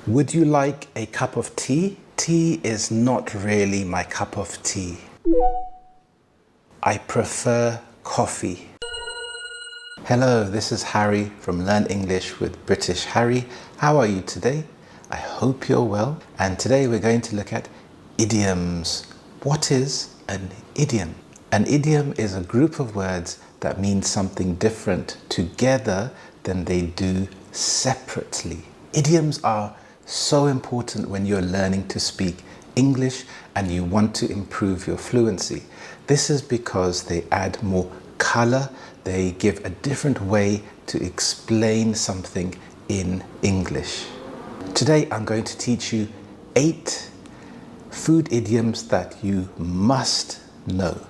Would you like a cup of tea? Tea is not really my cup of tea. I prefer coffee. Hello, this is Harry from Learn English with British Harry. How are you today? I hope you're well. And today we're going to look at idioms. What is an idiom? An idiom is a group of words that mean something different together than they do separately. Idioms are so important when you're learning to speak English and you want to improve your fluency. This is because they add more color, they give a different way to explain something in English. Today I'm going to teach you 8 food idioms that you must know.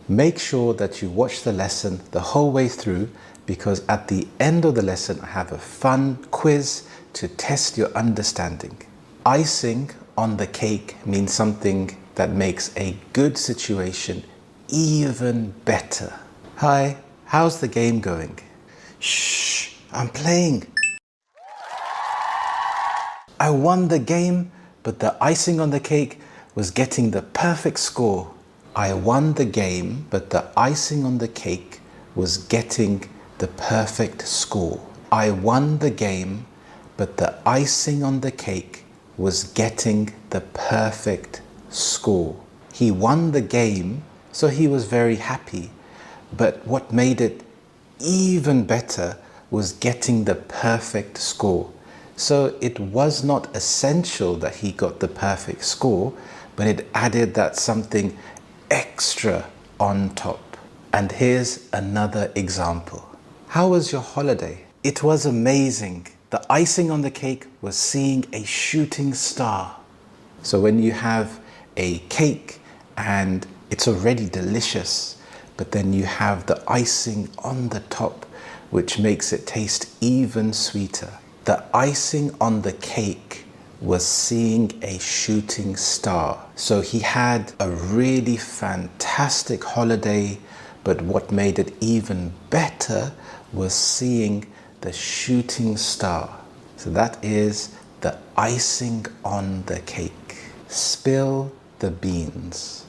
Make sure that you watch the lesson the whole way through, because at the end of the lesson I have a fun quiz to test your understanding. Icing on the cake means something that makes a good situation even better. Hi, how's the game going? Shh, I'm playing. I won the game, but the icing on the cake was getting the perfect score. I won the game, but the icing on the cake was getting the perfect score. I won the game, but the icing on the cake was getting the perfect score. He won the game, so he was very happy. But what made it even better was getting the perfect score. So it was not essential that he got the perfect score, but it added that something extra on top. And here's another example. How was your holiday? It was amazing. The icing on the cake was seeing a shooting star. So when you have a cake and it's already delicious, but then you have the icing on the top, which makes it taste even sweeter. The icing on the cake was seeing a shooting star. So he had a really fantastic holiday, but what made it even better was seeing the shooting star. So that is the icing on the cake. Spill the beans.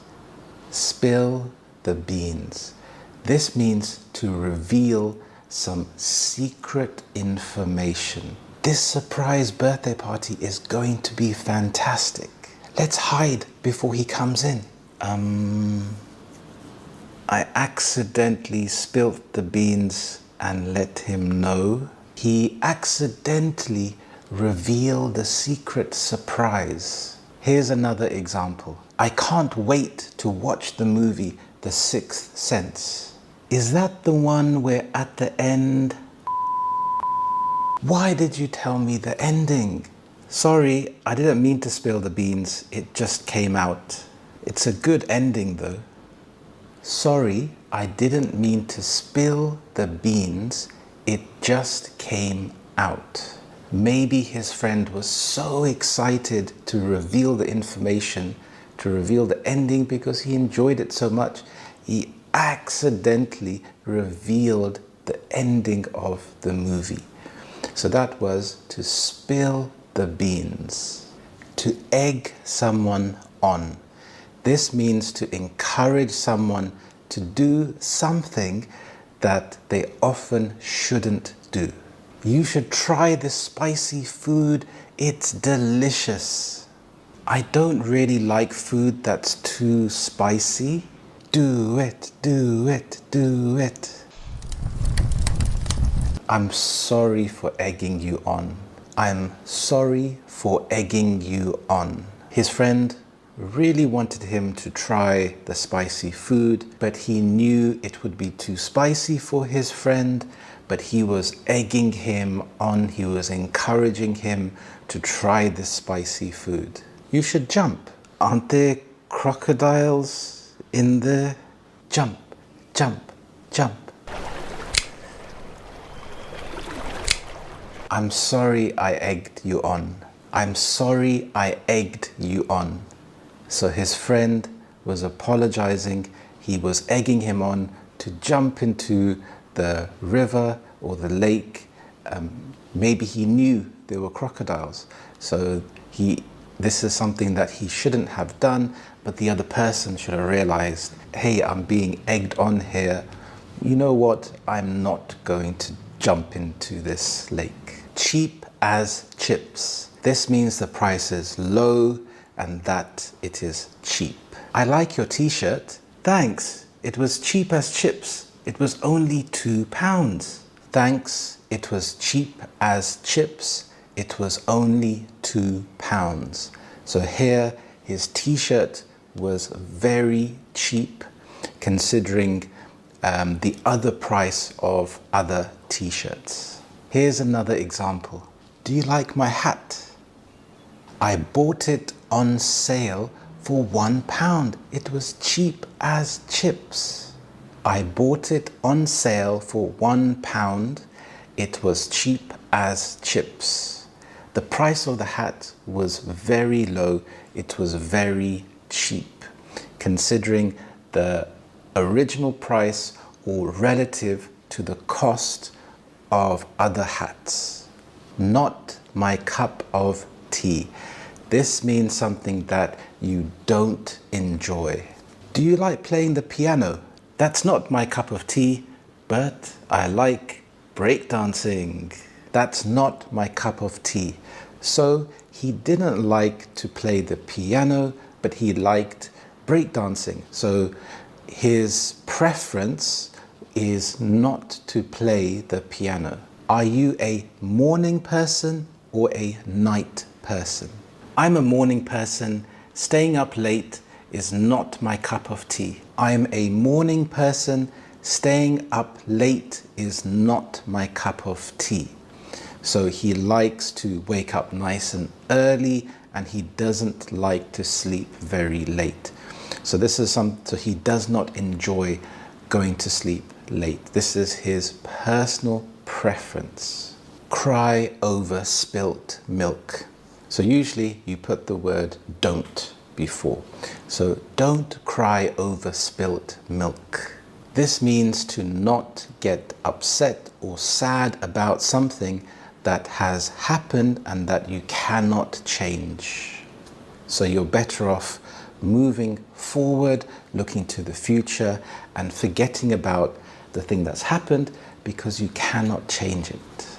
Spill the beans. This means to reveal some secret information. This surprise birthday party is going to be fantastic. Let's hide before he comes in. I accidentally spilt the beans and let him know. He accidentally revealed the secret surprise. Here's another example. I can't wait to watch the movie The Sixth Sense. Is that the one where at the end? Why did you tell me the ending? Sorry, I didn't mean to spill the beans. It just came out. It's a good ending though. Sorry, I didn't mean to spill the beans. It just came out. Maybe his friend was so excited to reveal the information, to reveal the ending, because he enjoyed it so much. He accidentally revealed the ending of the movie. So that was to spill the beans. To egg someone on. This means to encourage someone to do something that they often shouldn't do. You should try this spicy food. It's delicious. I don't really like food that's too spicy. Do it, do it, do it. I'm sorry for egging you on. I'm sorry for egging you on. His friend really wanted him to try the spicy food, but he knew it would be too spicy for his friend, but he was egging him on. He was encouraging him to try this spicy food. You should jump. Aren't there crocodiles in there? Jump, jump, jump. I'm sorry I egged you on. I'm sorry I egged you on. So his friend was apologizing. He was egging him on to jump into the river or the lake. Maybe he knew there were crocodiles. So this is something that he shouldn't have done, but the other person should have realized, hey, I'm being egged on here. You know what? I'm not going to jump into this lake. Cheap as chips. This means the price is low and that it is cheap. I like your t-shirt. Thanks. It was cheap as chips. It was only £2. Thanks. It was cheap as chips. It was only £2. So here his t-shirt was very cheap considering the other price of other t-shirts. Here's another example. Do you like my hat? I bought it on sale for £1. It was cheap as chips. I bought it on sale for £1. It was cheap as chips. The price of the hat was very low. It was very cheap, considering the original price or relative to the cost of other hats. Not my cup of tea. This means something that you don't enjoy. Do you like playing the piano? That's not my cup of tea, but I like breakdancing. That's not my cup of tea. So he didn't like to play the piano, but he liked breakdancing. So his preference is not to play the piano. Are you a morning person or a night person? I'm a morning person. Staying up late is not my cup of tea. I'm a morning person. Staying up late is not my cup of tea. So he likes to wake up nice and early and he doesn't like to sleep very late. So so he does not enjoy going to sleep late. This is his personal preference. Cry over spilt milk. So usually you put the word don't before. So don't cry over spilt milk. This means to not get upset or sad about something that has happened and that you cannot change. So you're better off moving forward, looking to the future and forgetting about the thing that's happened because you cannot change it.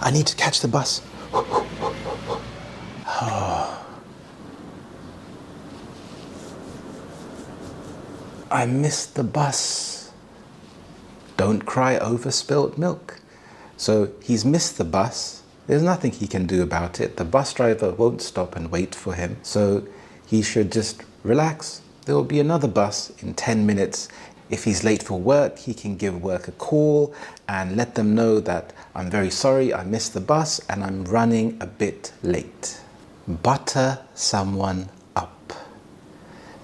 I need to catch the bus. I missed the bus. Don't cry over spilt milk. So he's missed the bus. There's nothing he can do about it. The bus driver won't stop and wait for him. So he should just relax. There will be another bus in 10 minutes. If he's late for work, he can give work a call and let them know that I'm very sorry, I missed the bus and I'm running a bit late. Butter someone up.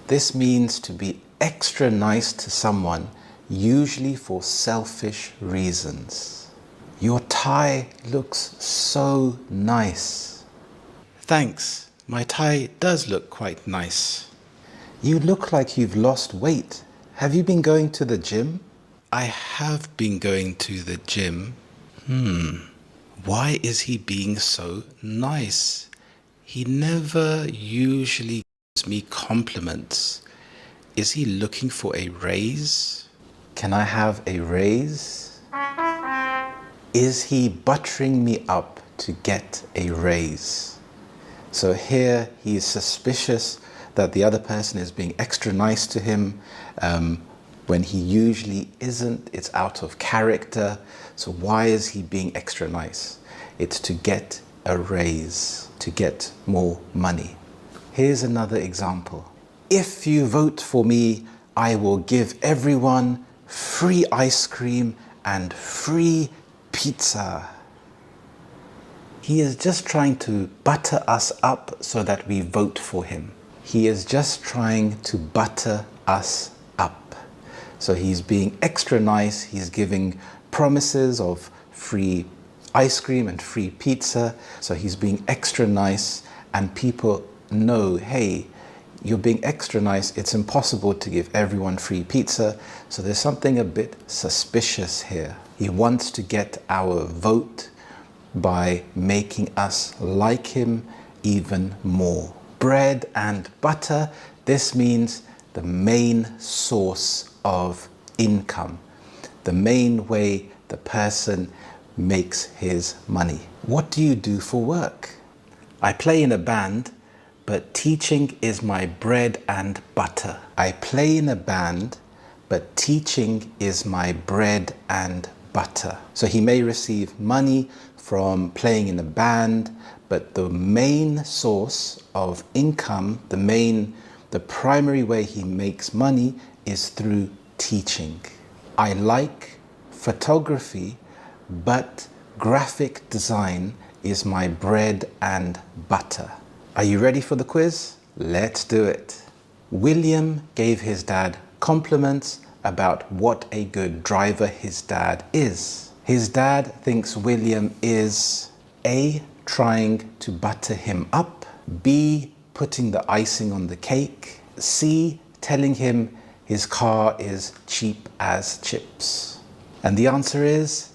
This means to be extra nice to someone, usually for selfish reasons. Your tie looks so nice. Thanks, my tie does look quite nice. You look like you've lost weight. Have you been going to the gym? I have been going to the gym. Why is he being so nice? He never usually gives me compliments. Is he looking for a raise? Can I have a raise? Is he buttering me up to get a raise? So here he is suspicious that the other person is being extra nice to him when he usually isn't. It's out of character. So why is he being extra nice? It's to get a raise, to get more money. Here's another example. If you vote for me, I will give everyone free ice cream and free pizza. He is just trying to butter us up so that we vote for him. He is just trying to butter us up. So he's being extra nice. He's giving promises of free ice cream and free pizza. So he's being extra nice and people know, hey, you're being extra nice. It's impossible to give everyone free pizza. So there's something a bit suspicious here. He wants to get our vote by making us like him even more. Bread and butter, this means the main source of income, the main way the person makes his money. What do you do for work? I play in a band, but teaching is my bread and butter. I play in a band, but teaching is my bread and butter. So he may receive money from playing in a band, but the main source of income, the primary way he makes money is through teaching. I like photography, but graphic design is my bread and butter. Are you ready for the quiz? Let's do it. William gave his dad compliments about what a good driver his dad is. His dad thinks William is A, trying to butter him up, B, putting the icing on the cake, C, telling him his car is cheap as chips. And the answer is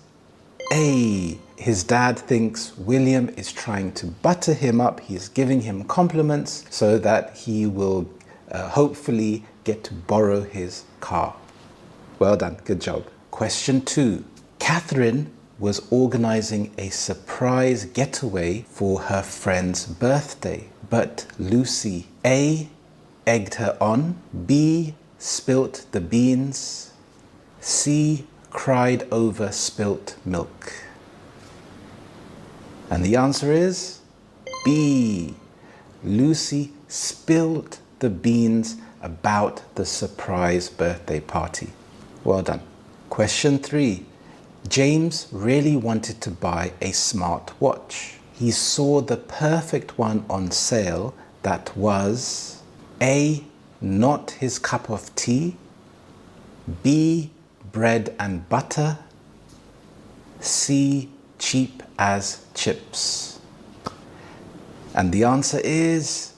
A. His dad thinks William is trying to butter him up. He's giving him compliments so that he will hopefully get to borrow his car. Well done, good job. Question 2. Catherine was organizing a surprise getaway for her friend's birthday, but Lucy A, egged her on, B, spilt the beans, C, cried over spilt milk. And the answer is B. Lucy spilled the beans about the surprise birthday party. Well done. Question 3. James really wanted to buy a smart watch. He saw the perfect one on sale that was A, not his cup of tea, B, bread and butter, C, cheap as chips. And the answer is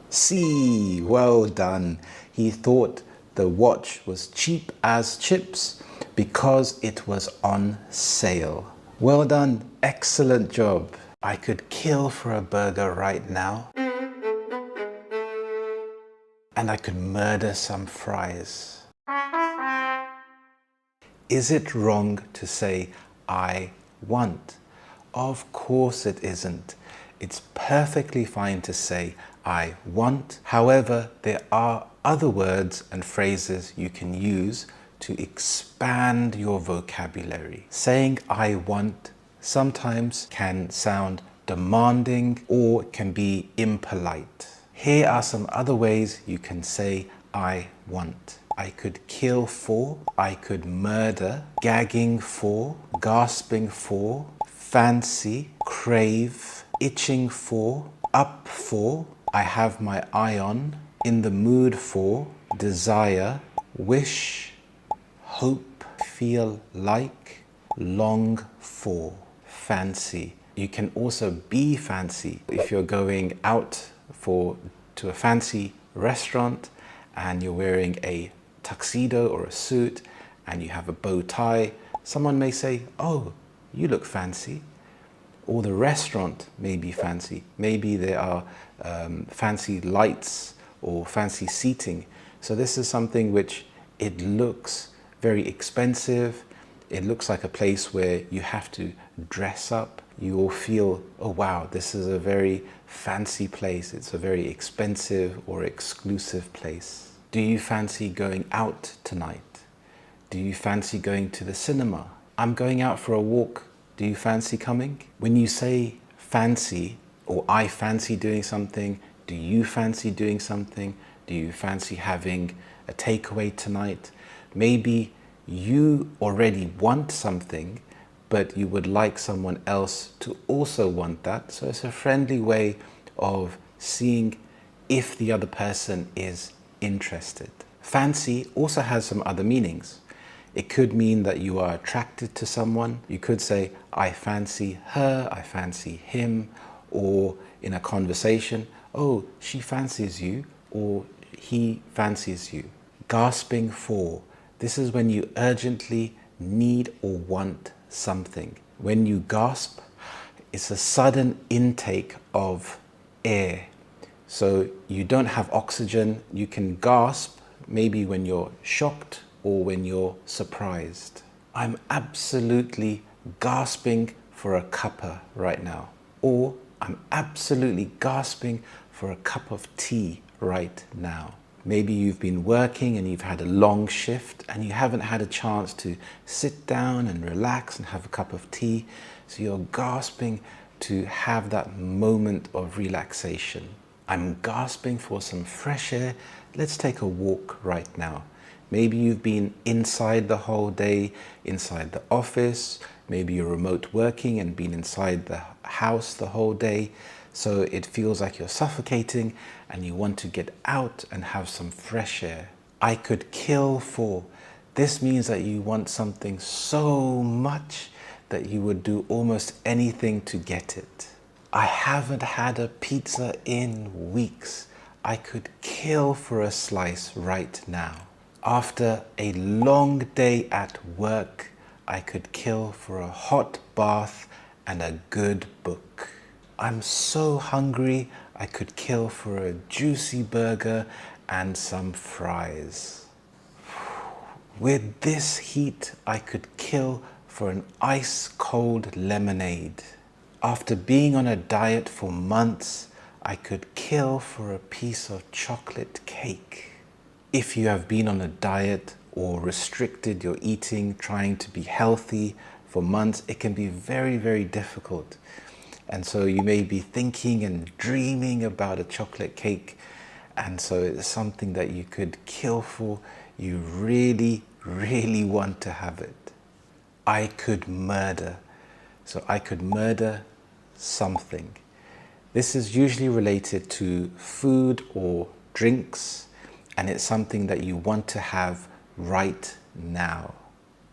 C. Well done. He thought the watch was cheap as chips because it was on sale. Well done. Excellent job. I could kill for a burger right now. And I could murder some fries. Is it wrong to say I want? Of course it isn't. It's perfectly fine to say I want. However, there are other words and phrases you can use to expand your vocabulary. Saying I want sometimes can sound demanding or can be impolite. Here are some other ways you can say I want. I could kill for, I could murder, gagging for, gasping for, fancy, crave, itching for, up for, I have my eye on, in the mood for, desire, wish, hope, feel like, long for, fancy. You can also be fancy if you're going out to a fancy restaurant and you're wearing a tuxedo or a suit and you have a bow tie. Someone may say, oh, you look fancy. Or the restaurant may be fancy. Maybe there are fancy lights or fancy seating. So this is something which it looks very expensive. It looks like a place where you have to dress up. You will feel, oh wow, this is a very fancy place. It's a very expensive or exclusive place. Do you fancy going out tonight? Do you fancy going to the cinema? I'm going out for a walk. Do you fancy coming? When you say fancy, or I fancy doing something, do you fancy doing something? Do you fancy having a takeaway tonight? Maybe you already want something, but you would like someone else to also want that. So it's a friendly way of seeing if the other person is interested. Fancy also has some other meanings. It could mean that you are attracted to someone. You could say, I fancy her, I fancy him, or in a conversation, oh, she fancies you, or he fancies you. Gasping for. This is when you urgently need or want something. When you gasp, It's a sudden intake of air. So you don't have oxygen, you can gasp maybe when you're shocked or when you're surprised. I'm absolutely gasping for a cuppa right now. Or I'm absolutely gasping for a cup of tea right now. Maybe you've been working and you've had a long shift and you haven't had a chance to sit down and relax and have a cup of tea. So you're gasping to have that moment of relaxation. I'm gasping for some fresh air. Let's take a walk right now. Maybe you've been inside the whole day, inside the office. Maybe you're remote working and been inside the house the whole day. So it feels like you're suffocating and you want to get out and have some fresh air. I could kill for. This means that you want something so much that you would do almost anything to get it. I haven't had a pizza in weeks. I could kill for a slice right now. After a long day at work, I could kill for a hot bath and a good book. I'm so hungry, I could kill for a juicy burger and some fries. With this heat, I could kill for an ice-cold lemonade. After being on a diet for months, I could kill for a piece of chocolate cake. If you have been on a diet or restricted your eating, trying to be healthy for months, it can be very, very difficult. And so you may be thinking and dreaming about a chocolate cake. And so it's something that you could kill for. You really, really want to have it. I could murder. So I could murder something. This is usually related to food or drinks, and it's something that you want to have right now.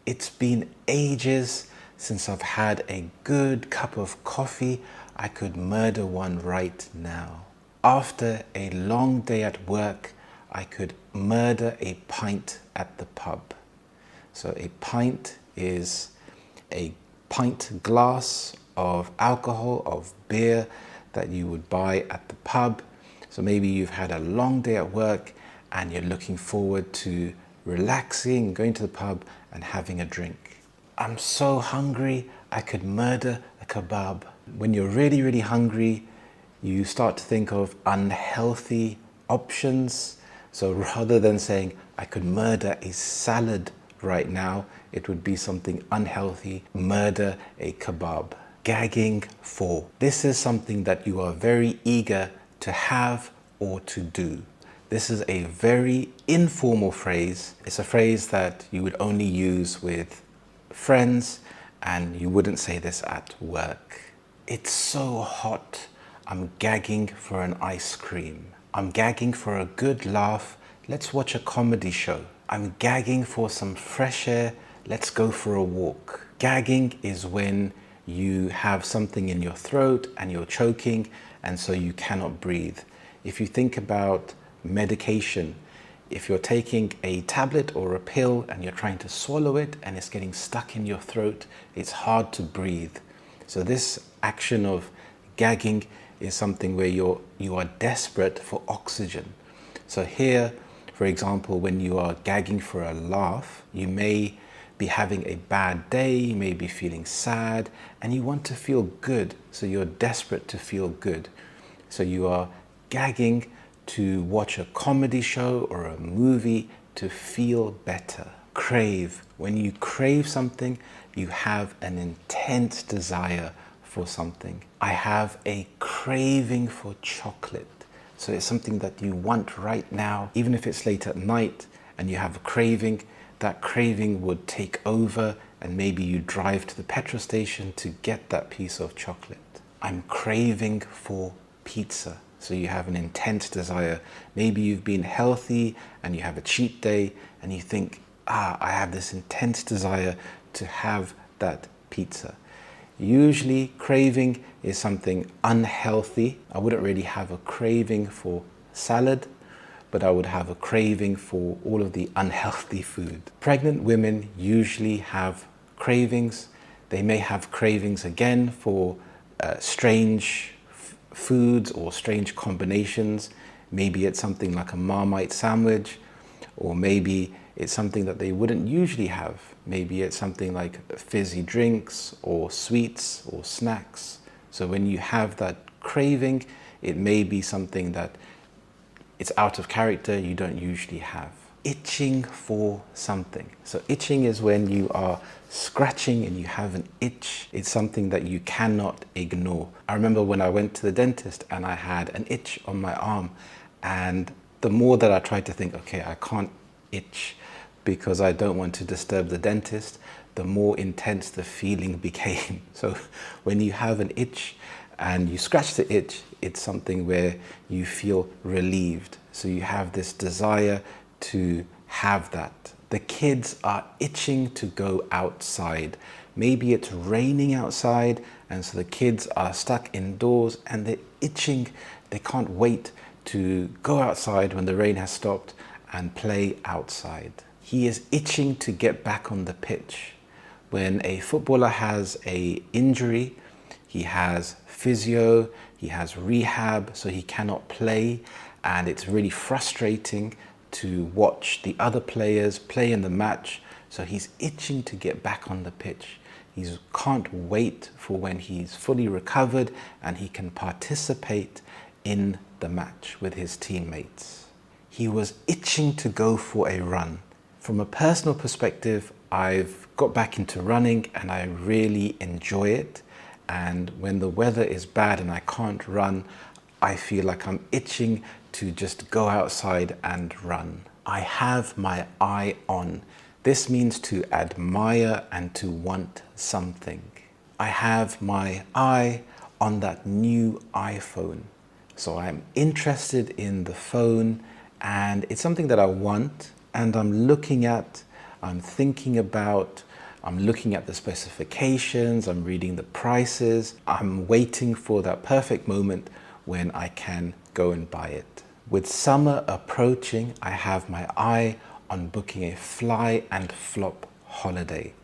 It's been ages since I've had a good cup of coffee. I could murder one right now. After a long day at work, I could murder a pint at the pub. So a pint is a pint glass of alcohol, of beer that you would buy at the pub. So maybe you've had a long day at work and you're looking forward to relaxing, going to the pub and having a drink. I'm so hungry, I could murder a kebab. When you're really, really hungry, you start to think of unhealthy options. So rather than saying, I could murder a salad right now, it would be something unhealthy, murder a kebab. Gagging for. This is something that you are very eager to have or to do. This is a very informal phrase. It's a phrase that you would only use with friends, and you wouldn't say this at work. It's so hot. I'm gagging for an ice cream. I'm gagging for a good laugh. Let's watch a comedy show. I'm gagging for some fresh air. Let's go for a walk. Gagging is when you have something in your throat and you're choking, and so you cannot breathe. If you think about medication, if you're taking a tablet or a pill and you're trying to swallow it and it's getting stuck in your throat, it's hard to breathe. So this action of gagging is something where you are desperate for oxygen. So here, for example, when you are gagging for a laugh, you may be having a bad day, you may be feeling sad, and you want to feel good. So you're desperate to feel good. So you are gagging to watch a comedy show or a movie to feel better. Crave. When you crave something, you have an intense desire for something. I have a craving for chocolate. So it's something that you want right now. Even if it's late at night and you have a craving, that craving would take over and maybe you drive to the petrol station to get that piece of chocolate. I'm craving for pizza. So you have an intense desire. Maybe you've been healthy and you have a cheat day and you think, I have this intense desire to have that pizza. Usually craving is something unhealthy. I wouldn't really have a craving for salad, but I would have a craving for all of the unhealthy food. Pregnant women usually have cravings. They may have cravings again for strange foods or strange combinations. Maybe it's something like a Marmite sandwich, or maybe it's something that they wouldn't usually have. Maybe it's something like fizzy drinks or sweets or snacks. So when you have that craving, it may be something that it's out of character, you don't usually have. Itching for something. So itching is when you are scratching and you have an itch. It's something that you cannot ignore. I remember when I went to the dentist and I had an itch on my arm, and the more that I tried to think, okay, I can't itch because I don't want to disturb the dentist, the more intense the feeling became. So when you have an itch and you scratch the itch, it's something where you feel relieved. So you have this desire to have that. The kids are itching to go outside. Maybe it's raining outside, and so the kids are stuck indoors and they're itching. They can't wait to go outside when the rain has stopped and play outside. He is itching to get back on the pitch. When a footballer has an injury, he has physio, he has rehab, so he cannot play, and it's really frustrating to watch the other players play in the match. So he's itching to get back on the pitch. He can't wait for when he's fully recovered and he can participate in the match with his teammates. He was itching to go for a run. From a personal perspective, I've got back into running and I really enjoy it. And when the weather is bad and I can't run, I feel like I'm itching to just go outside and run. I have my eye on. This means to admire and to want something. I have my eye on that new iPhone. So I'm interested in the phone and it's something that I want, and I'm looking at, I'm thinking about, I'm looking at the specifications, I'm reading the prices, I'm waiting for that perfect moment when I can go and buy it. With summer approaching, I have my eye on booking a fly and flop holiday.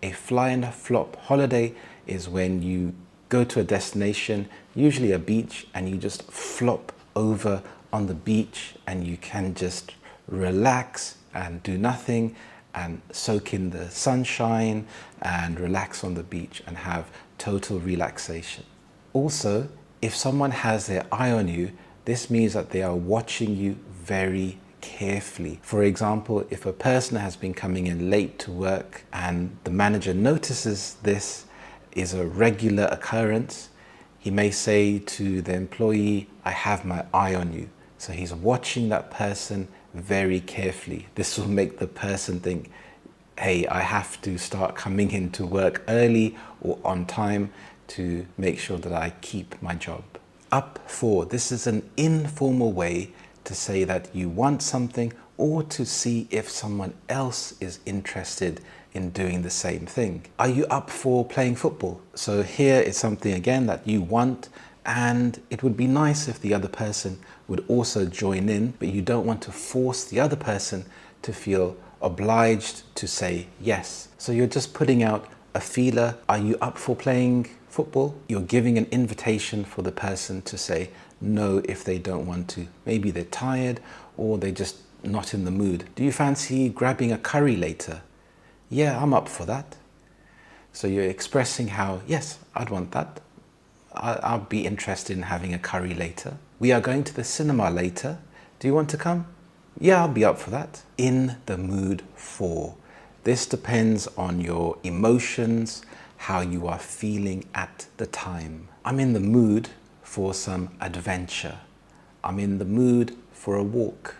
A fly and flop holiday is when you go to a destination, usually a beach, and you just flop over on the beach and you can just relax and do nothing and soak in the sunshine and relax on the beach and have total relaxation. Also, if someone has their eye on you, this means that they are watching you very carefully. For example, if a person has been coming in late to work and the manager notices this is a regular occurrence, he may say to the employee, I have my eye on you. So he's watching that person very carefully. This will make the person think, hey, I have to start coming into work early or on time to make sure that I keep my job. Up for, this is an informal way to say that you want something or to see if someone else is interested in doing the same thing. Are you up for playing football? So here is something again that you want, and it would be nice if the other person would also join in, but you don't want to force the other person to feel obliged to say yes. So you're just putting out a feeler. Are you up for playing football? You're giving an invitation for the person to say no if they don't want to. Maybe they're tired or they're just not in the mood. Do you fancy grabbing a curry later? Yeah, I'm up for that. So you're expressing how, yes, I'd want that. I'll be interested in having a curry later. We are going to the cinema later. Do you want to come? Yeah, I'll be up for that. In the mood for. This depends on your emotions, how you are feeling at the time. I'm in the mood for some adventure. I'm in the mood for a walk.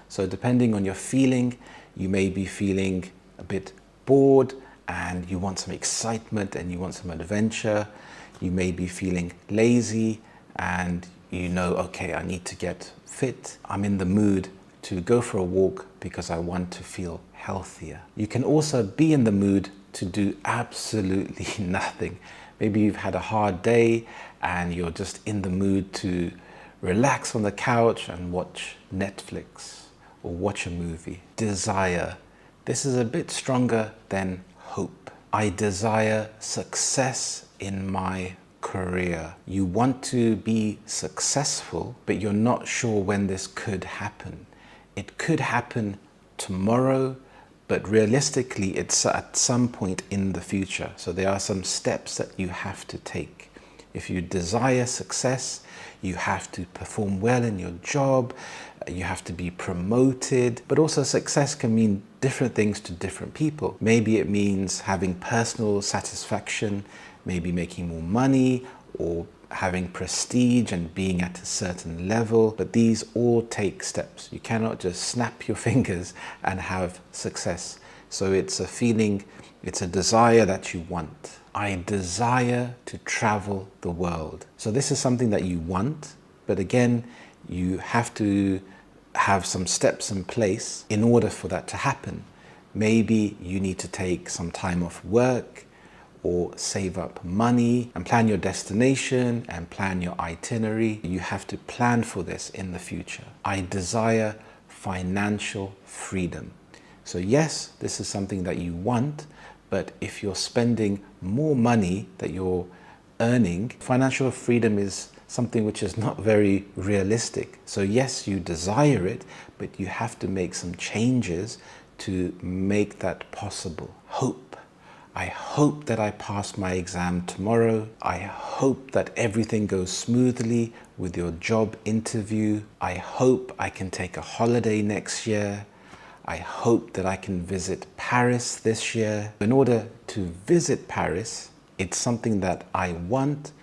So depending on your feeling, you may be feeling a bit bored and you want some excitement and you want some adventure. You may be feeling lazy and you know, okay, I need to get fit. I'm in the mood to go for a walk because I want to feel healthier. You can also be in the mood to do absolutely nothing. Maybe you've had a hard day and you're just in the mood to relax on the couch and watch Netflix or watch a movie. Desire. This is a bit stronger than hope. I desire success in my career. You want to be successful, but you're not sure when this could happen. It could happen tomorrow, but realistically it's at some point in the future. So there are some steps that you have to take. If you desire success, you have to perform well in your job, you have to be promoted, but also success can mean different things to different people. Maybe it means having personal satisfaction, maybe making more money, or having prestige and being at a certain level, but these all take steps. You cannot just snap your fingers and have success. So it's a feeling, it's a desire that you want. I desire to travel the world. So this is something that you want, but again, you have to have some steps in place in order for that to happen. Maybe you need to take some time off work, or save up money and plan your destination and plan your itinerary. You have to plan for this in the future. I desire financial freedom. So yes, this is something that you want, but if you're spending more money that you're earning, financial freedom is something which is not very realistic. So yes, you desire it, but you have to make some changes to make that possible. Hope. I hope that I pass my exam tomorrow. I hope that everything goes smoothly with your job interview. I hope I can take a holiday next year. I hope that I can visit Paris this year. In order to visit Paris, it's something that I want,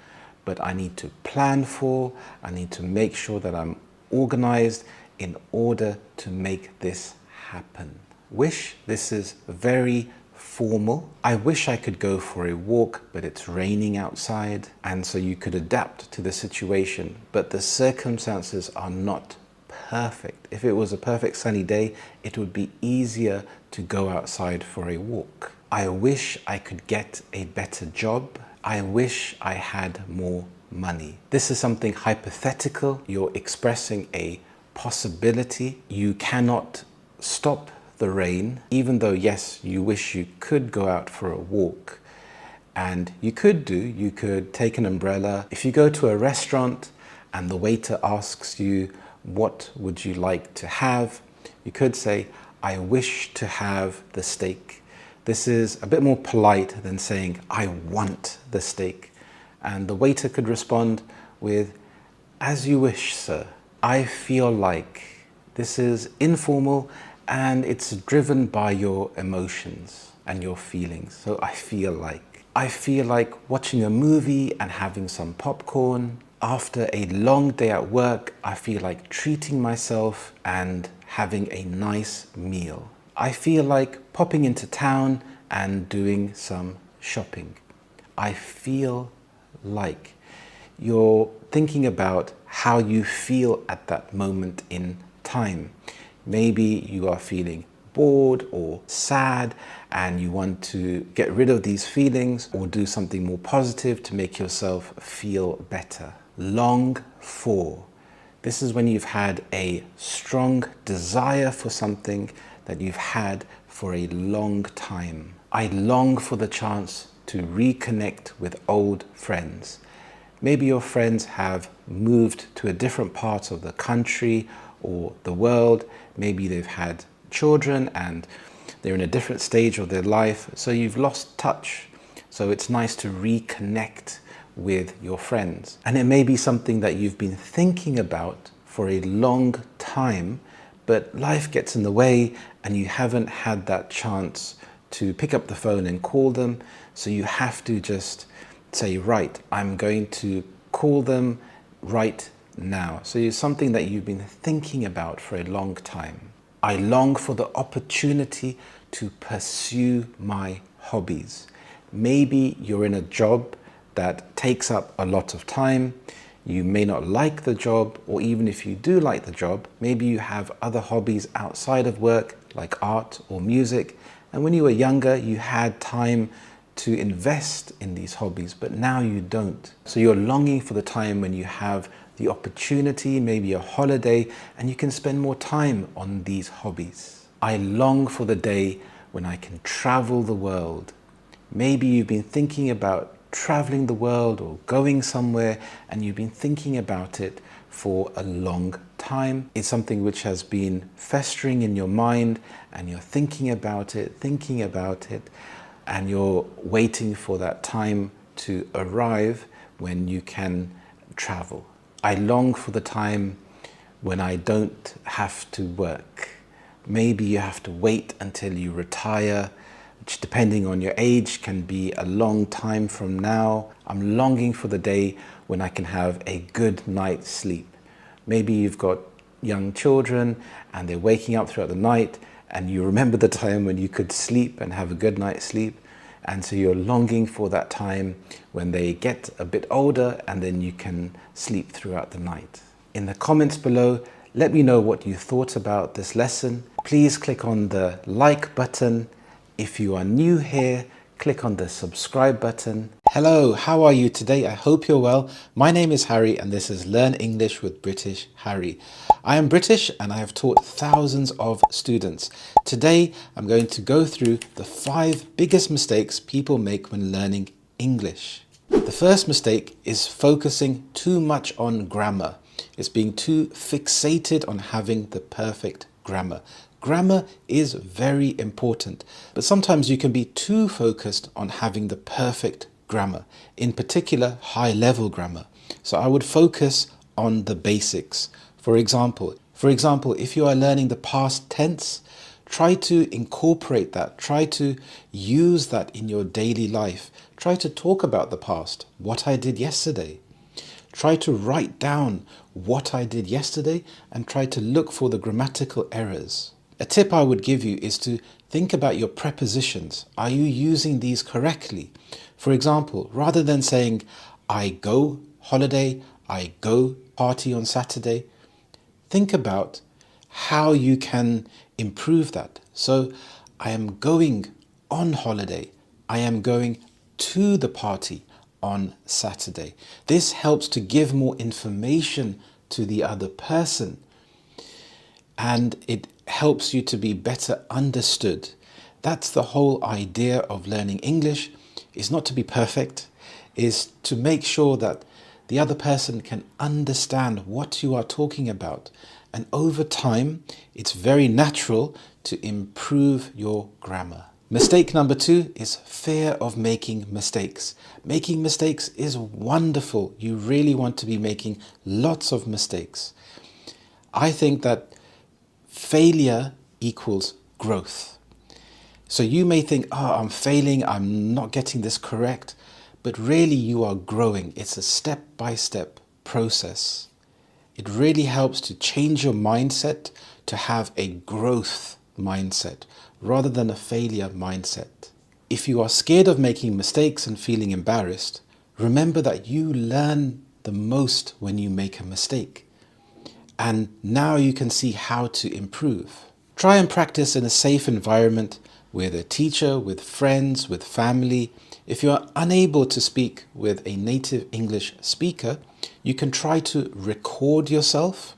but I need to plan for. I need to make sure that I'm organized in order to make this happen. Wish, this is very formal. I wish I could go for a walk, but it's raining outside, and so you could adapt to the situation, but the circumstances are not perfect. If it was a perfect sunny day, it would be easier to go outside for a walk. I wish I could get a better job. I wish I had more money. This is something hypothetical. You're expressing a possibility. You cannot stop the rain, even though yes, you wish you could go out for a walk. And you could take an umbrella. If you go to a restaurant and the waiter asks you, what would you like to have? You could say, I wish to have the steak. This is a bit more polite than saying, I want the steak. And the waiter could respond with, as you wish, sir. I feel like. This is informal and it's driven by your emotions and your feelings. So I feel like watching a movie and having some popcorn. After a long day at work, I feel like treating myself and having a nice meal. I feel like popping into town and doing some shopping. I feel like. You're thinking about how you feel at that moment in time. Maybe you are feeling bored or sad and you want to get rid of these feelings or do something more positive to make yourself feel better. Long for. This is when you've had a strong desire for something that you've had for a long time. I long for the chance to reconnect with old friends. Maybe your friends have moved to a different part of the country or the world. Maybe they've had children and they're in a different stage of their life, so you've lost touch. So it's nice to reconnect with your friends. And it may be something that you've been thinking about for a long time, but life gets in the way and you haven't had that chance to pick up the phone and call them. So you have to just say, right, I'm going to call them right now. So it's something that you've been thinking about for a long time. I long for the opportunity to pursue my hobbies. Maybe you're in a job that takes up a lot of time. You may not like the job, or even if you do like the job, maybe you have other hobbies outside of work like art or music. And when you were younger, you had time to invest in these hobbies, but now you don't. So you're longing for the time when you have the opportunity, maybe a holiday, and you can spend more time on these hobbies. I long for the day when I can travel the world. Maybe you've been thinking about traveling the world or going somewhere and you've been thinking about it for a long time. It's something which has been festering in your mind and you're thinking about it, and you're waiting for that time to arrive when you can travel. I long for the time when I don't have to work. Maybe you have to wait until you retire, which depending on your age can be a long time from now. I'm longing for the day when I can have a good night's sleep. Maybe you've got young children and they're waking up throughout the night and you remember the time when you could sleep and have a good night's sleep. And so you're longing for that time when they get a bit older and then you can sleep throughout the night. In the comments below, let me know what you thought about this lesson. Please click on the like button. If you are new here, click on the subscribe button. Hello, how are you today? I hope you're well. My name is Harry and this is Learn English with British Harry. I am British and I have taught thousands of students. Today, I'm going to go through the 5 biggest mistakes people make when learning English. The first mistake is focusing too much on grammar. It's being too fixated on having the perfect grammar. Grammar is very important, but sometimes you can be too focused on having the perfect grammar, in particular high-level grammar. So I would focus on the basics. For example, if you are learning the past tense, try to incorporate that, try to use that in your daily life. Try to talk about the past, what I did yesterday. Try to write down what I did yesterday and try to look for the grammatical errors. A tip I would give you is to think about your prepositions. Are you using these correctly? For example, rather than saying, I go holiday, I go party on Saturday, think about how you can improve that. So, I am going on holiday. I am going to the party on Saturday. This helps to give more information to the other person and it helps you to be better understood. That's the whole idea of learning English, is not to be perfect, is to make sure that the other person can understand what you are talking about. And over time, it's very natural to improve your grammar. Mistake number 2 is fear of making mistakes. Making mistakes is wonderful. You really want to be making lots of mistakes. I think that failure equals growth. So you may think, oh, I'm failing, I'm not getting this correct, but really you are growing. It's a step-by-step process. It really helps to change your mindset to have a growth mindset rather than a failure mindset. If you are scared of making mistakes and feeling embarrassed, remember that you learn the most when you make a mistake. And now you can see how to improve. Try and practice in a safe environment with a teacher, with friends, with family. If you are unable to speak with a native English speaker, you can try to record yourself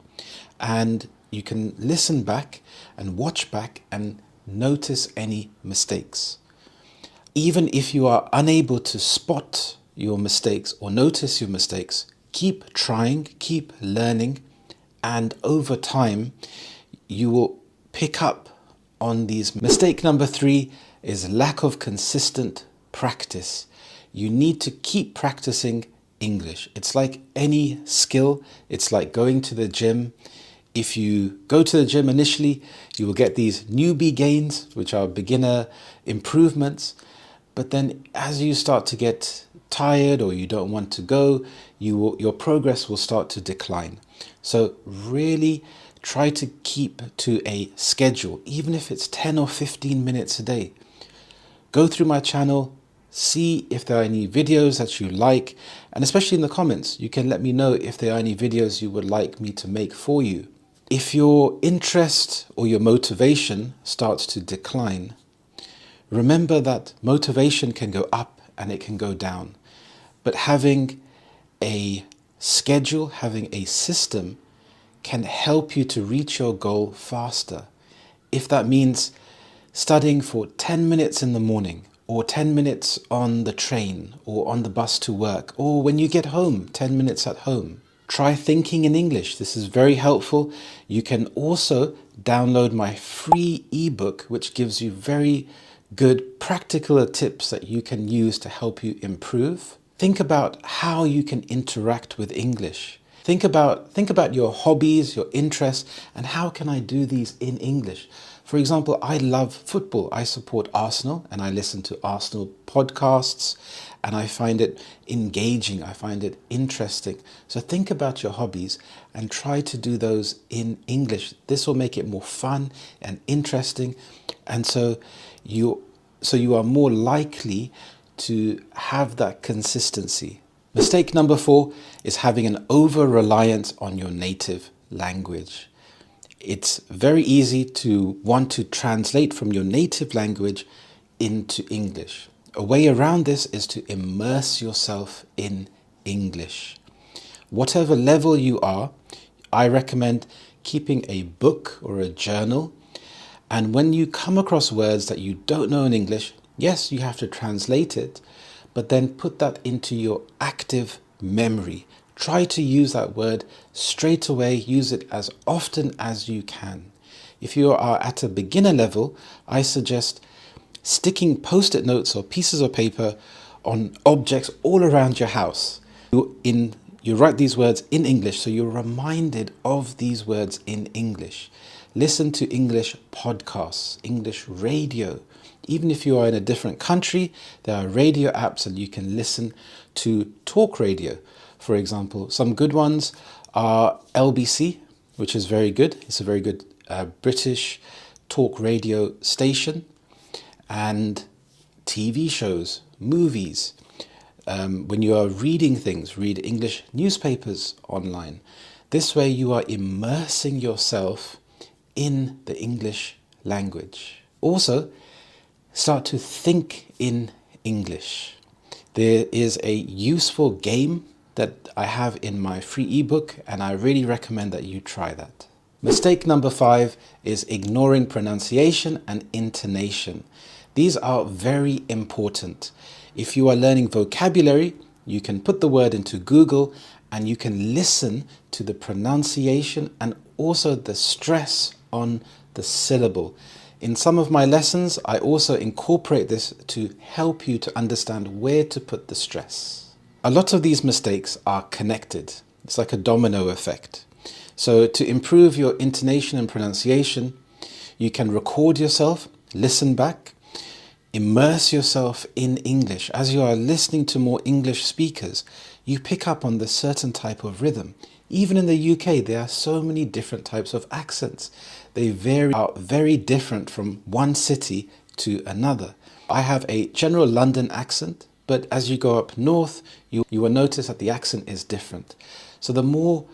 and you can listen back and watch back and notice any mistakes. Even if you are unable to spot your mistakes or notice your mistakes, keep trying, keep learning, and over time you will pick up on these. Mistake number 3 is lack of consistent practice. You need to keep practicing English. It's like any skill. It's like going to the gym. If you go to the gym initially, you will get these newbie gains, which are beginner improvements. But then as you start to get tired or you don't want to go, your progress will start to decline. So really try to keep to a schedule, even if it's 10 or 15 minutes a day. Go through my channel, see if there are any videos that you like, and especially in the comments, you can let me know if there are any videos you would like me to make for you. If your interest or your motivation starts to decline, remember that motivation can go up and it can go down. But having a schedule, having a system can help you to reach your goal faster. If that means studying for 10 minutes in the morning or 10 minutes on the train or on the bus to work, or when you get home, 10 minutes at home. Try thinking in English. This is very helpful. You can also download my free ebook, which gives you very good practical tips that you can use to help you improve. Think about how you can interact with English. Think about your hobbies, your interests, and how can I do these in English? For example, I love football. I support Arsenal and I listen to Arsenal podcasts and I find it engaging. I find it interesting. So think about your hobbies and try to do those in English. This will make it more fun and interesting. And so you are more likely to have that consistency. Mistake number 4 is having an over-reliance on your native language. It's very easy to want to translate from your native language into English. A way around this is to immerse yourself in English. Whatever level you are, I recommend keeping a book or a journal. And when you come across words that you don't know in English, yes, you have to translate it, but then put that into your active memory. Try to use that word straight away. Use it as often as you can. If you are at a beginner level, I suggest sticking post-it notes or pieces of paper on objects all around your house. You write these words in English, so you're reminded of these words in English. Listen to English podcasts, English radio. Even if you are in a different country, there are radio apps and you can listen to talk radio. For example, some good ones are LBC, which is very good. It's a very good British talk radio station. And TV shows, movies. When you are reading things, read English newspapers online. This way you are immersing yourself in the English language. Also, start to think in English. There is a useful game that I have in my free ebook, and I really recommend that you try that. Mistake number 5 is ignoring pronunciation and intonation. These are very important. If you are learning vocabulary, you can put the word into Google and you can listen to the pronunciation and also the stress on the syllable. In some of my lessons, I also incorporate this to help you to understand where to put the stress. A lot of these mistakes are connected. It's like a domino effect. So to improve your intonation and pronunciation, you can record yourself, listen back, immerse yourself in English. As you are listening to more English speakers, you pick up on the certain type of rhythm. Even in the UK, there are so many different types of accents. They are very different from one city to another. I have a general London accent, but as you go up north, you will notice that the accent is different. So the more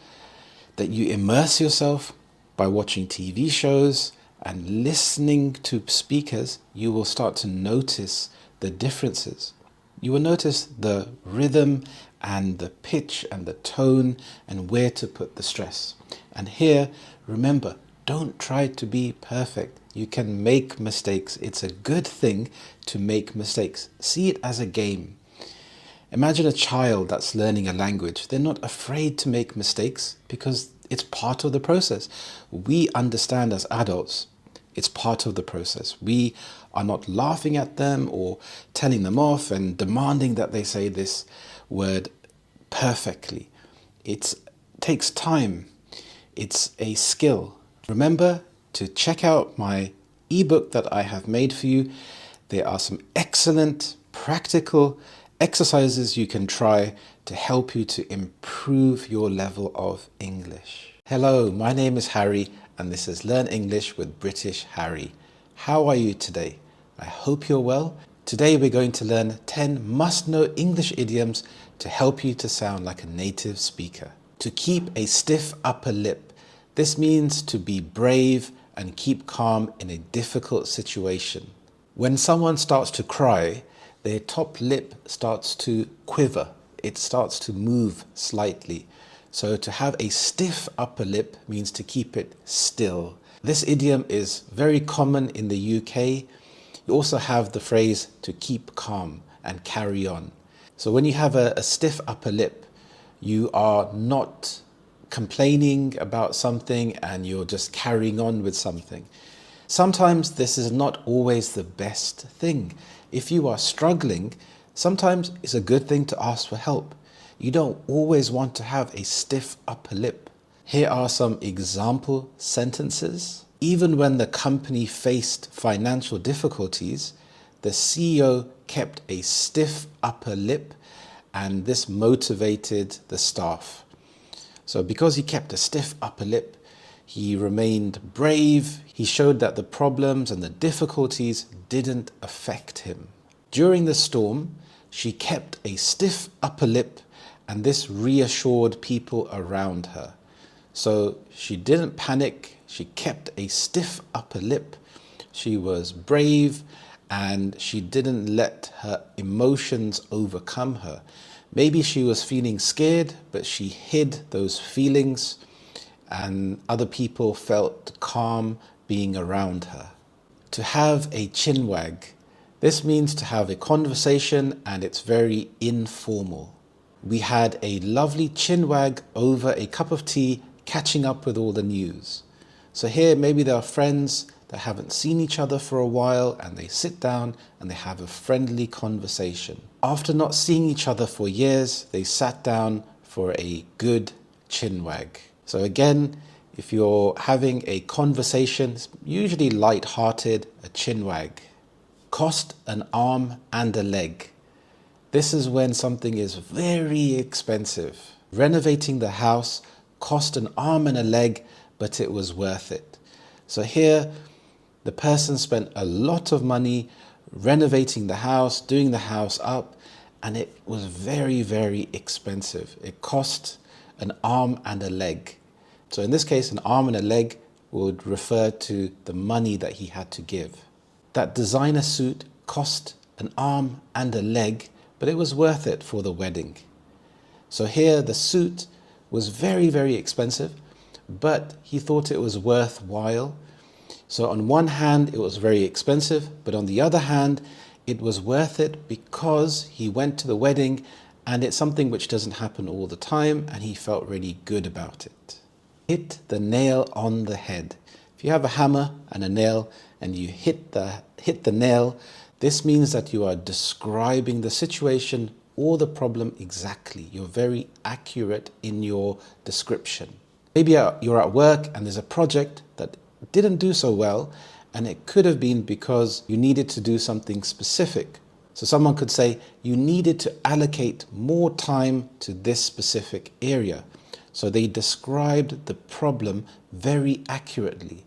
that you immerse yourself by watching TV shows and listening to speakers, you will start to notice the differences. You will notice the rhythm and the pitch and the tone and where to put the stress. And here, remember, don't try to be perfect. You can make mistakes. It's a good thing to make mistakes. See it as a game. Imagine a child that's learning a language. They're not afraid to make mistakes because it's part of the process. We understand as adults, it's part of the process. We are not laughing at them or telling them off and demanding that they say this word perfectly. It takes time. It's a skill. Remember to check out my ebook that I have made for you. There are some excellent practical exercises you can try to help you to improve your level of English. Hello, my name is Harry and this is Learn English with British Harry. How are you today? I hope you're well. Today we're going to learn 10 must-know English idioms to help you to sound like a native speaker. To keep a stiff upper lip. This means to be brave and keep calm in a difficult situation. When someone starts to cry, their top lip starts to quiver. It starts to move slightly. So to have a stiff upper lip means to keep it still. This idiom is very common in the UK. You also have the phrase to keep calm and carry on. So when you have a stiff upper lip, you are not complaining about something and you're just carrying on with something. Sometimes this is not always the best thing. If you are struggling, sometimes it's a good thing to ask for help. You don't always want to have a stiff upper lip. Here are some example sentences. Even when the company faced financial difficulties, the CEO kept a stiff upper lip, and this motivated the staff. So because he kept a stiff upper lip, he remained brave. He showed that the problems and the difficulties didn't affect him. During the storm, she kept a stiff upper lip, and this reassured people around her. So she didn't panic. She kept a stiff upper lip. She was brave, and she didn't let her emotions overcome her. Maybe she was feeling scared, but she hid those feelings, and other people felt calm being around her. To have a chinwag. This means to have a conversation, and it's very informal. We had a lovely chinwag over a cup of tea, catching up with all the news. So here, maybe there are friends that haven't seen each other for a while, and they sit down and they have a friendly conversation. After not seeing each other for years, they sat down for a good chinwag. So again, if you're having a conversation, it's usually light-hearted, a chinwag. Cost an arm and a leg. This is when something is very expensive. Renovating the house cost an arm and a leg, but it was worth it. So here, the person spent a lot of money renovating the house, doing the house up, and it was very, very expensive. It cost an arm and a leg. So in this case, an arm and a leg would refer to the money that he had to give. That designer suit cost an arm and a leg, but it was worth it for the wedding. So here, the suit was very, very expensive, but he thought it was worthwhile. So on one hand, it was very expensive, but on the other hand, it was worth it because he went to the wedding, and it's something which doesn't happen all the time, and he felt really good about it. Hit the nail on the head. If you have a hammer and a nail and you hit the nail, this means that you are describing the situation or the problem exactly. You're very accurate in your description. Maybe you're at work and there's a project that didn't do so well, and it could have been because you needed to do something specific. So someone could say you needed to allocate more time to this specific area. So they described the problem very accurately.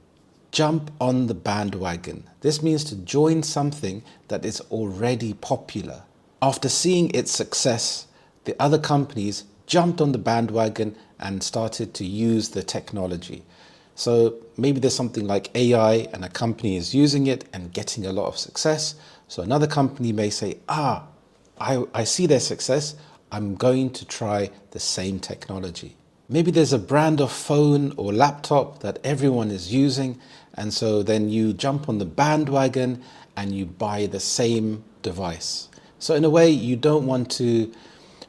Jump on the bandwagon. This means to join something that is already popular. After seeing its success, the other companies jumped on the bandwagon and started to use the technology. So maybe there's something like AI and a company is using it and getting a lot of success. So another company may say, I see their success. I'm going to try the same technology. Maybe there's a brand of phone or laptop that everyone is using. And so then you jump on the bandwagon and you buy the same device. So in a way, you don't want to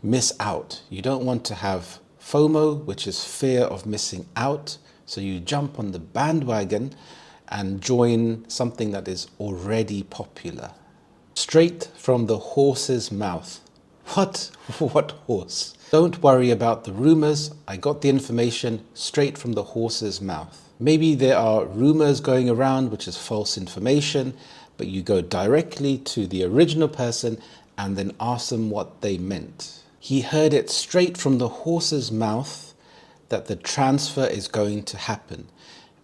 miss out. You don't want to have FOMO, which is fear of missing out. So you jump on the bandwagon and join something that is already popular. Straight from the horse's mouth. What horse? Don't worry about the rumors. I got the information straight from the horse's mouth. Maybe there are rumors going around, which is false information, but you go directly to the original person and then ask them what they meant. He heard it straight from the horse's mouth that the transfer is going to happen.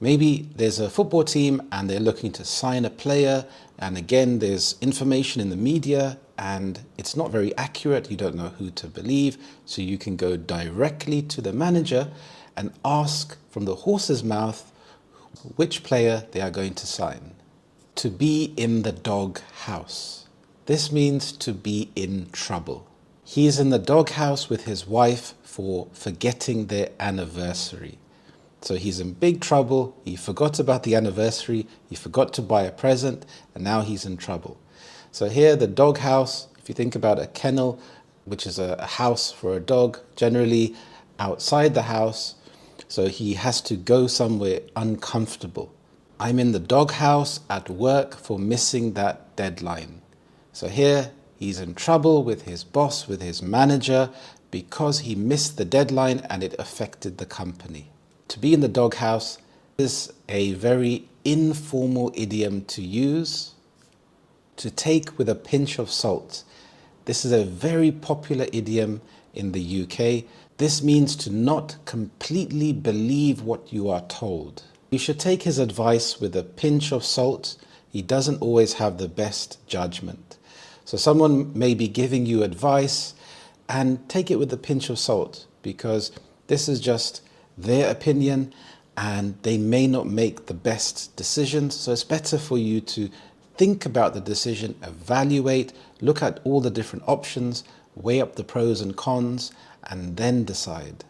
Maybe there's a football team and they're looking to sign a player, and again there's information in the media and it's not very accurate. You don't know who to believe, so you can go directly to the manager and ask from the horse's mouth which player they are going to sign. To be in the dog house. This means to be in trouble. He is in the doghouse with his wife for forgetting their anniversary. So he's in big trouble. He forgot about the anniversary. He forgot to buy a present, and now he's in trouble. So here, the doghouse, if you think about a kennel, which is a house for a dog, generally outside the house. So he has to go somewhere uncomfortable. I'm in the doghouse at work for missing that deadline. So here, he's in trouble with his boss, with his manager, because he missed the deadline and it affected the company. To be in the doghouse is a very informal idiom to use, to take with a pinch of salt. This is a very popular idiom in the UK. This means to not completely believe what you are told. You should take his advice with a pinch of salt. He doesn't always have the best judgment. So someone may be giving you advice, and take it with a pinch of salt, because this is just their opinion and they may not make the best decisions. So it's better for you to think about the decision, evaluate, look at all the different options, weigh up the pros and cons, and then decide.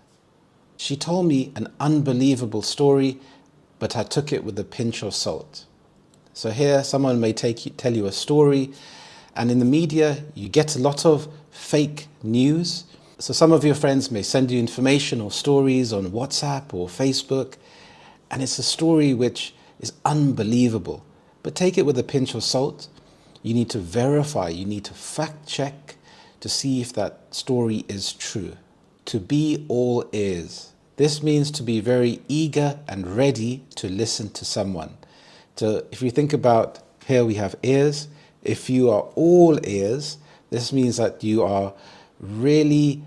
She told me an unbelievable story, but I took it with a pinch of salt. So here, someone may tell you a story, and in the media, you get a lot of fake news. So some of your friends may send you information or stories on WhatsApp or Facebook, and it's a story which is unbelievable. But take it with a pinch of salt. You need to verify, you need to fact check to see if that story is true. To be all ears. This means to be very eager and ready to listen to someone. So if you think about, here we have ears. If you are all ears, this means that you are really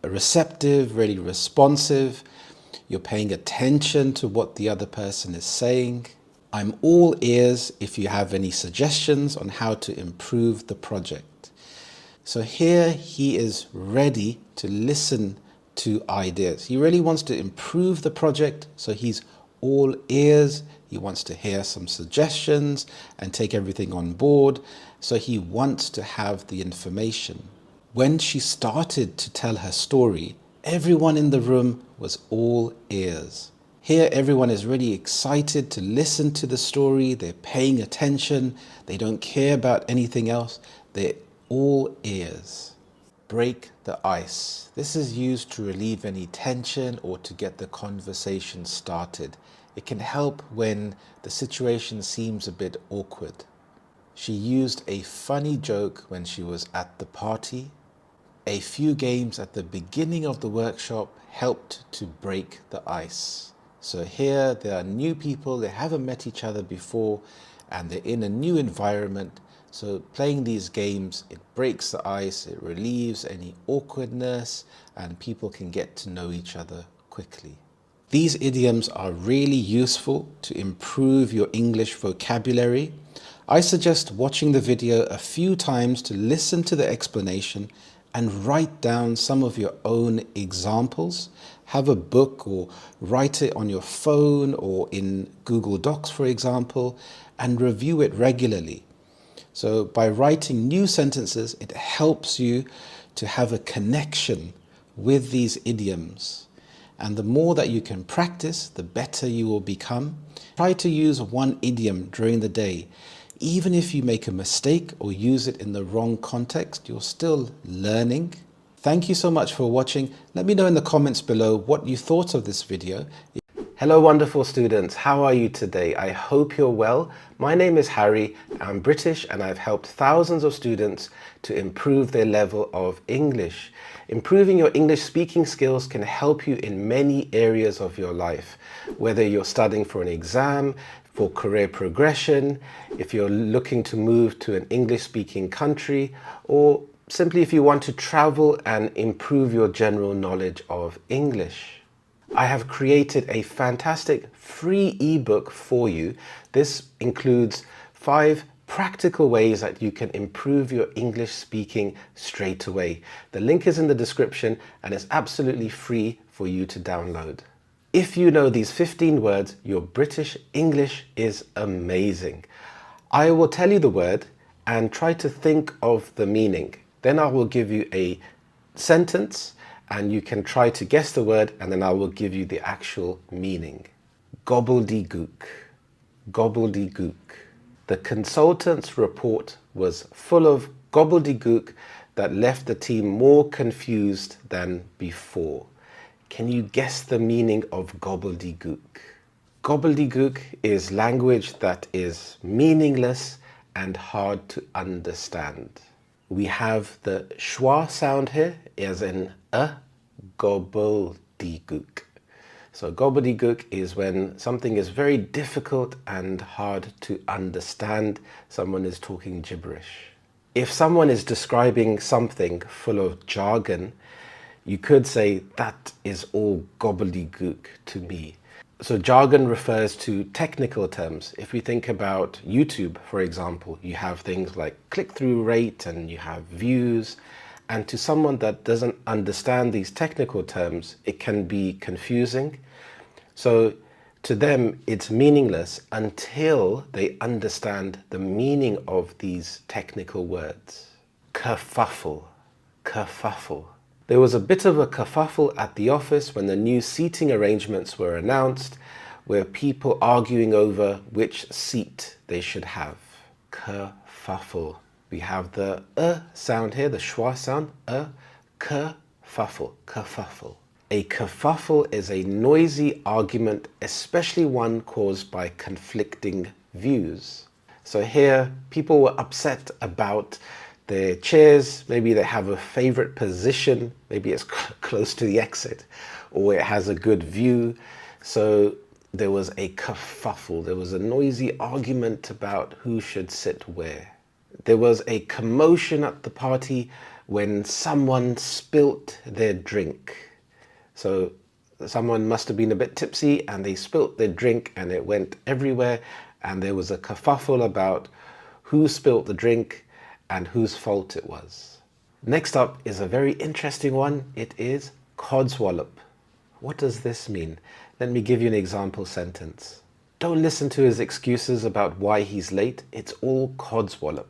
receptive, really responsive. You're paying attention to what the other person is saying. I'm all ears if you have any suggestions on how to improve the project. So here he is ready to listen to ideas. He really wants to improve the project, so he's all ears. He wants to hear some suggestions and take everything on board. So he wants to have the information. When she started to tell her story, everyone in the room was all ears. Here, everyone is really excited to listen to the story. They're paying attention. They don't care about anything else. They're all ears. Break the ice. This is used to relieve any tension or to get the conversation started. It can help when the situation seems a bit awkward. She used a funny joke when she was at the party. A few games at the beginning of the workshop helped to break the ice. So here there are new people, they haven't met each other before, and they're in a new environment. So playing these games, it breaks the ice, it relieves any awkwardness, and people can get to know each other quickly. These idioms are really useful to improve your English vocabulary. I suggest watching the video a few times to listen to the explanation and write down some of your own examples. Have a book or write it on your phone or in Google Docs, for example, and review it regularly. So by writing new sentences, it helps you to have a connection with these idioms. And the more that you can practice, the better you will become. Try to use one idiom during the day. Even if you make a mistake or use it in the wrong context, you're still learning. Thank you so much for watching. Let me know in the comments below what you thought of this video. Hello wonderful students, how are you today? I hope you're well. My name is Harry, I'm British and I've helped thousands of students to improve their level of English. Improving your English speaking skills can help you in many areas of your life, whether you're studying for an exam, for career progression, if you're looking to move to an English speaking country, or simply if you want to travel and improve your general knowledge of English. I have created a fantastic free ebook for you. This includes 5 practical ways that you can improve your English speaking straight away. The link is in the description and it's absolutely free for you to download. If you know these 15 words, your British English is amazing. I will tell you the word and try to think of the meaning. Then I will give you a sentence and you can try to guess the word, and then I will give you the actual meaning. Gobbledygook. Gobbledygook. The consultant's report was full of gobbledygook that left the team more confused than before. Can you guess the meaning of gobbledygook? Gobbledygook is language that is meaningless and hard to understand. We have the schwa sound here, as in a, gobbledygook. So gobbledygook is when something is very difficult and hard to understand. Someone is talking gibberish. If someone is describing something full of jargon, you could say, that is all gobbledygook to me. So jargon refers to technical terms. If we think about YouTube, for example, you have things like click-through rate and you have views. And to someone that doesn't understand these technical terms, it can be confusing. So to them, it's meaningless until they understand the meaning of these technical words. Kerfuffle, kerfuffle. There was a bit of a kerfuffle at the office when the new seating arrangements were announced, where people arguing over which seat they should have. Kerfuffle. We have the sound here, the schwa sound, kerfuffle, kerfuffle. A kerfuffle is a noisy argument, especially one caused by conflicting views. So here, people were upset about their chairs. Maybe they have a favorite position, maybe it's close to the exit, or it has a good view. So there was a kerfuffle. There was a noisy argument about who should sit where. There was a commotion at the party when someone spilt their drink. So someone must have been a bit tipsy and they spilt their drink and it went everywhere, and there was a kerfuffle about who spilt the drink and whose fault it was. Next up is a very interesting one. It is codswallop. What does this mean? Let me give you an example sentence. Don't listen to his excuses about why he's late. It's all codswallop.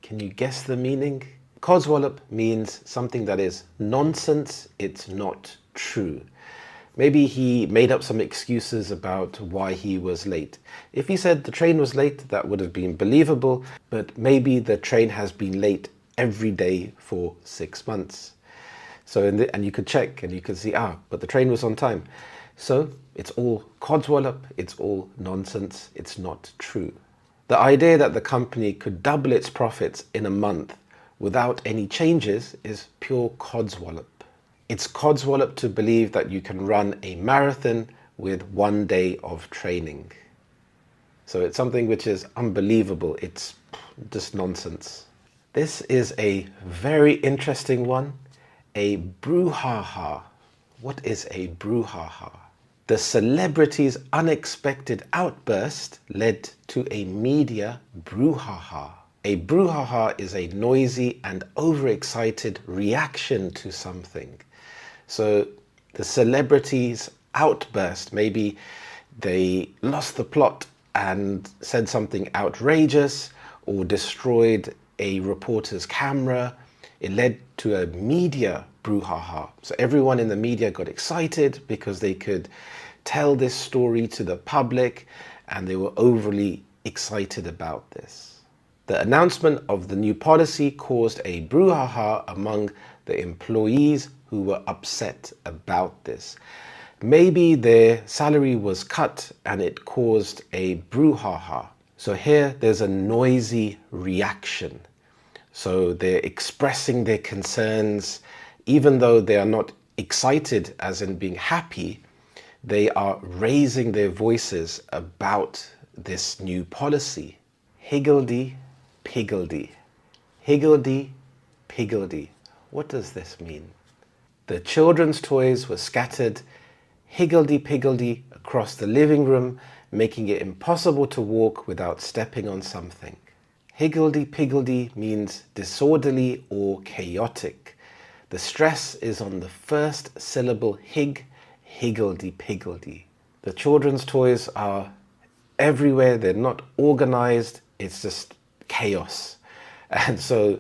Can you guess the meaning? Codswallop means something that is nonsense. It's not true. Maybe he made up some excuses about why he was late. If he said the train was late, that would have been believable, but maybe the train has been late every day for 6 months. So, and you could check and you could see, but the train was on time. So it's all codswallop, it's all nonsense, it's not true. The idea that the company could double its profits in a month without any changes is pure codswallop. It's codswallop to believe that you can run a marathon with 1 day of training. So it's something which is unbelievable. It's just nonsense. This is a very interesting one. A brouhaha. What is a brouhaha? The celebrity's unexpected outburst led to a media brouhaha. A brouhaha is a noisy and overexcited reaction to something. So the celebrity's outburst, maybe they lost the plot and said something outrageous or destroyed a reporter's camera. It led to a media brouhaha. So everyone in the media got excited because they could tell this story to the public and they were overly excited about this. The announcement of the new policy caused a brouhaha among the employees who were upset about this. Maybe their salary was cut and it caused a brouhaha. So here there's a noisy reaction. So they're expressing their concerns, even though they are not excited as in being happy, they are raising their voices about this new policy. Higgledy-piggledy. Higgledy-piggledy. What does this mean? The children's toys were scattered higgledy-piggledy across the living room, making it impossible to walk without stepping on something. Higgledy-piggledy means disorderly or chaotic. The stress is on the first syllable higgledy-piggledy. The children's toys are everywhere. They're not organized. It's just chaos. And so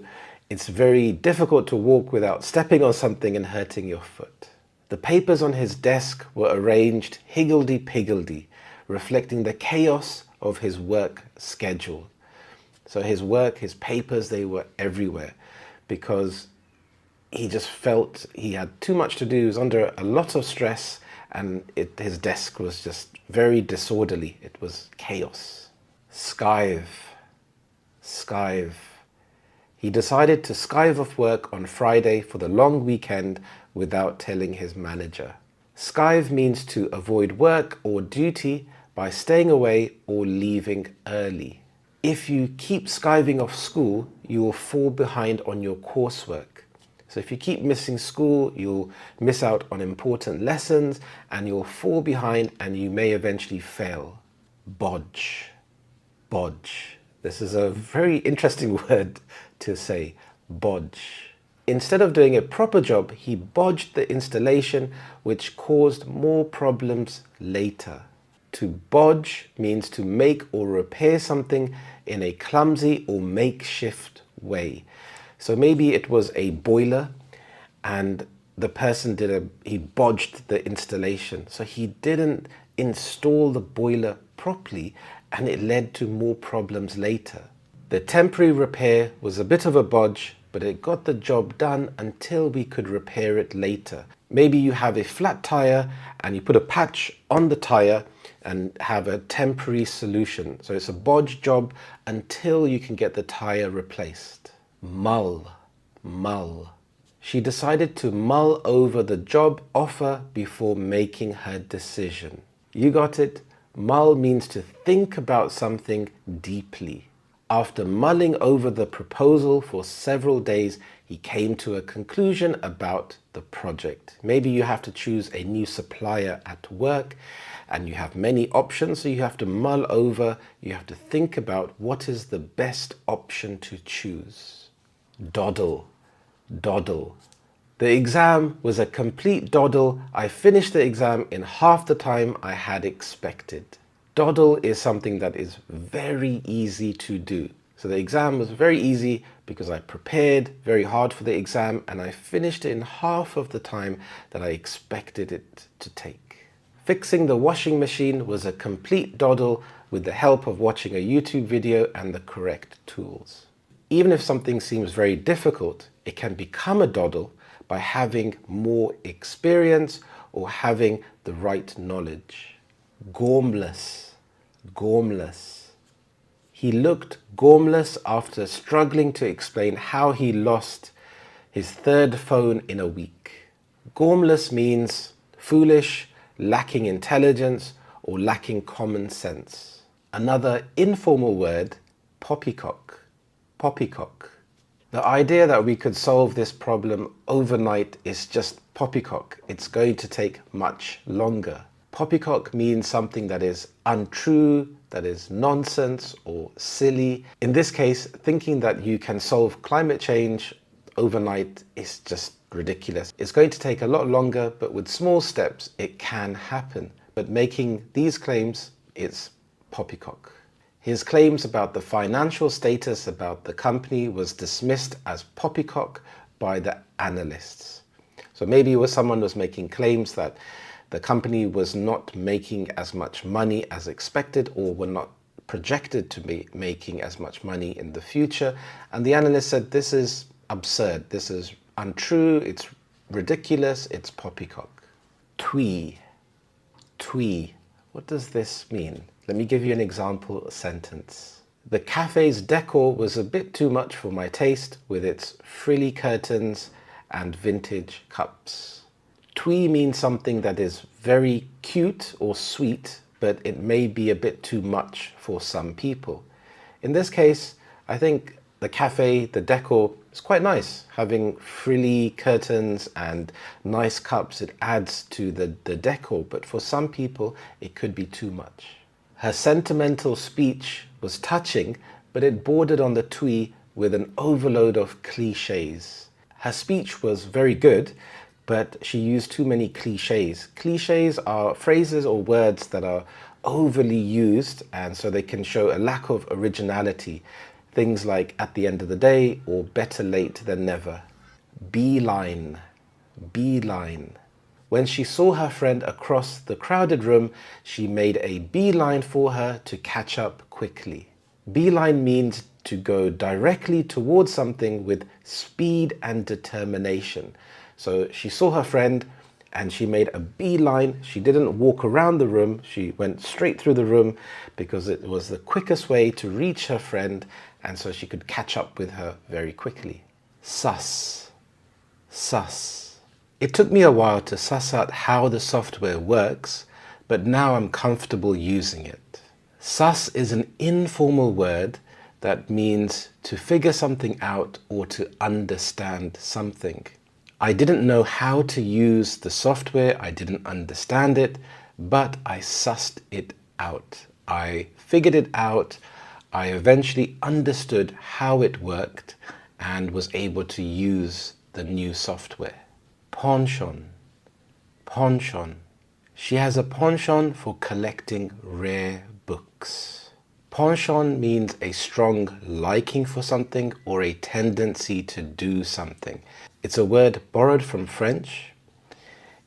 It's very difficult to walk without stepping on something and hurting your foot. The papers on his desk were arranged higgledy-piggledy, reflecting the chaos of his work schedule. So his work, his papers, they were everywhere because he just felt he had too much to do. He was under a lot of stress, and his desk was just very disorderly. It was chaos. Skive. He decided to skive off work on Friday for the long weekend without telling his manager. Skive means to avoid work or duty by staying away or leaving early. If you keep skiving off school, you will fall behind on your coursework. So if you keep missing school, you'll miss out on important lessons and you'll fall behind and you may eventually fail. Bodge. This is a very interesting word to say, bodge. Instead of doing a proper job, he bodged the installation, which caused more problems later. To bodge means to make or repair something in a clumsy or makeshift way. So maybe it was a boiler and the person he bodged the installation. So he didn't install the boiler properly and it led to more problems later. The temporary repair was a bit of a bodge, but it got the job done until we could repair it later. Maybe you have a flat tire and you put a patch on the tire and have a temporary solution. So it's a bodge job until you can get the tire replaced. Mull. She decided to mull over the job offer before making her decision. You got it? Mull means to think about something deeply. After mulling over the proposal for several days, he came to a conclusion about the project. Maybe you have to choose a new supplier at work and you have many options, so you have to mull over, you have to think about what is the best option to choose. Doddle. The exam was a complete doddle. I finished the exam in half the time I had expected. Doddle is something that is very easy to do. So the exam was very easy because I prepared very hard for the exam and I finished it in half of the time that I expected it to take. Fixing the washing machine was a complete doddle with the help of watching a YouTube video and the correct tools. Even if something seems very difficult, it can become a doddle by having more experience or having the right knowledge. Gormless. He looked gormless after struggling to explain how he lost his third phone in a week. Gormless means foolish, lacking intelligence, or lacking common sense. Another informal word, poppycock. The idea that we could solve this problem overnight is just poppycock. It's going to take much longer. Poppycock means something that is untrue, that is nonsense or silly. In this case, thinking that you can solve climate change overnight is just ridiculous. It's going to take a lot longer, but with small steps, it can happen. But making these claims, it's poppycock. His claims about the financial status about the company was dismissed as poppycock by the analysts. So maybe someone was making claims that the company was not making as much money as expected or were not projected to be making as much money in the future. And the analyst said, this is absurd, this is untrue, it's ridiculous, it's poppycock. Twee. What does this mean? Let me give you an example sentence. The cafe's decor was a bit too much for my taste with its frilly curtains and vintage cups. Twee means something that is very cute or sweet, but it may be a bit too much for some people. In this case, I think the cafe, the decor is quite nice. Having frilly curtains and nice cups, it adds to the decor, but for some people, it could be too much. Her sentimental speech was touching, but it bordered on the twee with an overload of cliches. Her speech was very good, but she used too many cliches. Cliches are phrases or words that are overly used, and so they can show a lack of originality. Things like at the end of the day or better late than never. Beeline, beeline. When she saw her friend across the crowded room, she made a beeline for her to catch up quickly. Beeline means to go directly towards something with speed and determination. So she saw her friend and she made a beeline. She didn't walk around the room. She went straight through the room because it was the quickest way to reach her friend, and so she could catch up with her very quickly. Sus, sus. It took me a while to suss out how the software works, but now I'm comfortable using it. Sus is an informal word that means to figure something out or to understand something. I didn't know how to use the software, I didn't understand it, but I sussed it out. I figured it out, I eventually understood how it worked and was able to use the new software. Penchant, penchant. She has a penchant for collecting rare books. Penchant means a strong liking for something or a tendency to do something. It's a word borrowed from French.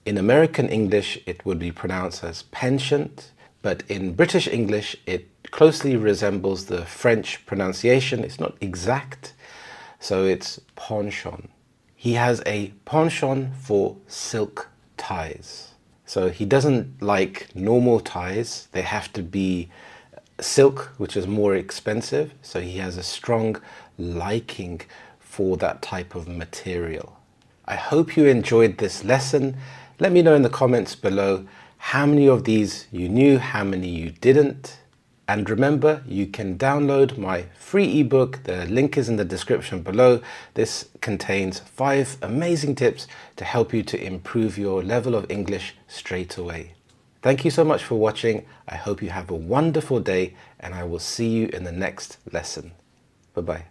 In American English, it would be pronounced as penchant, but in British English, it closely resembles the French pronunciation. It's not exact, so it's penchant. He has a penchant for silk ties. So he doesn't like normal ties. They have to be silk, which is more expensive. So he has a strong liking for that type of material. I hope you enjoyed this lesson. Let me know in the comments below how many of these you knew, how many you didn't. And remember, you can download my free ebook. The link is in the description below. This contains 5 amazing tips to help you to improve your level of English straight away. Thank you so much for watching. I hope you have a wonderful day, and I will see you in the next lesson. Bye-bye.